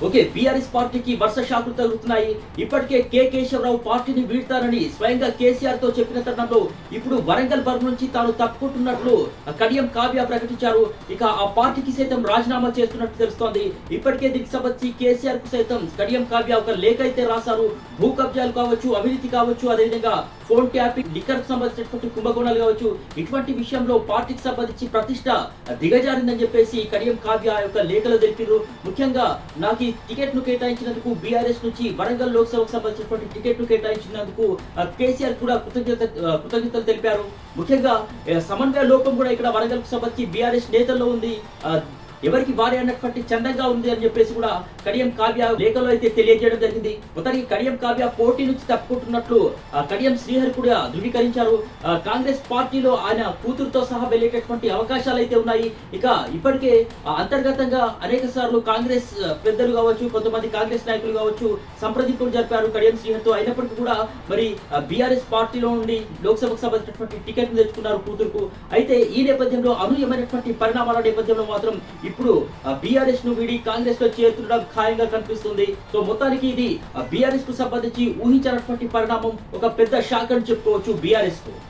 Okay. BRS పార్టీకి వరుస షాకులు తగులుతున్నాయి. ఇప్పటికే కేశవరావు పార్టీని వీడతారని స్వయంగా కేసీఆర్‌తో చెప్పిన తరుణంలో ఇప్పుడు వరంగల్ బరి నుంచి తాను తప్పుకుంటున్నట్లు కడియం కావ్య ప్రకటించారు. ఇక ఆ పార్టీకి సైతం రాజీనామా చేస్తున్నట్టు తెలుస్తోంది. ఇప్పటికే దీనికి సంబంధించి కేసీఆర్‌కు సైతం కడియం కావ్య ఒక లేఖ అయితే రాశారు. భూ కబ్జాలు కావచ్చు, అవినీతి కావచ్చు, అదేవిధంగా ఫోన్ ట్యాపింగ్, లిక్కర్‌కు సంబంధించినటువంటి కుంభకోణాలు కావచ్చు, ఇటువంటి విషయంలో పార్టీకి సంబంధించి ప్రతిష్ట దిగజారిందని చెప్పేసి కడియం కావ్య యొక్క లేఖలో తెలిపారు. ముఖ్యంగా నాకు ఈ టికెట్‌ను కేటాయించినందుకు బీఆర్ఎస్ నుంచి వరంగల్ లోక్సభకు సంబంధించినటువంటి టికెట్‌ను కేటాయించినందుకు కేసీఆర్ కూడా కృతజ్ఞతలు తెలిపారు. ముఖ్యంగా సమన్వయ లోపం కూడా ఇక్కడ వరంగల్‌కు సంబంధించి బీఆర్ఎస్ నేతల్లో ఉంది. ఎవరికి వారే అన్నటువంటి చందంగా ఉంది అని చెప్పేసి కూడా కడియం కావ్య లేఖలో అయితే తెలియజేయడం జరిగింది. మొత్తానికి కడియం కావ్య పోటీ నుంచి తప్పుకుంటున్నట్లు కడియం శ్రీహరి కూడా ధృవీకరించారు. కాంగ్రెస్ పార్టీలో ఆయన కూతురుతో సహా వెళ్ళేటటువంటి అవకాశాలు అయితే ఉన్నాయి. ఇక ఇప్పటికే అంతర్గతంగా అనేక సార్లు కాంగ్రెస్ పెద్దలు కావచ్చు, కొంతమంది కాంగ్రెస్ నాయకులు కావచ్చు సంప్రదింపులు జరిపారు కడియం శ్రీహరితో. అయినప్పటికీ కూడా మరి బీఆర్ఎస్ పార్టీలో నుండి లోక్సభకు సంబంధించినటువంటి టికెట్ తెచ్చుకున్నారు కూతురుకు. అయితే ఈ నేపథ్యంలో అనూహ్యమైనటువంటి పరిణామాల నేపథ్యంలో మాత్రం ఇప్పుడు బీఆర్ఎస్ ను వీడి కాంగ్రెస్ లో చేరుతుండడం ఖాయంగా కనిపిస్తుంది. సో మొత్తానికి ఇది బీఆర్ఎస్ కు సంబంధించి ఊహించినటువంటి పరిణామం, ఒక పెద్ద షాక్ అని చెప్పుకోవచ్చు బీఆర్ఎస్ కు.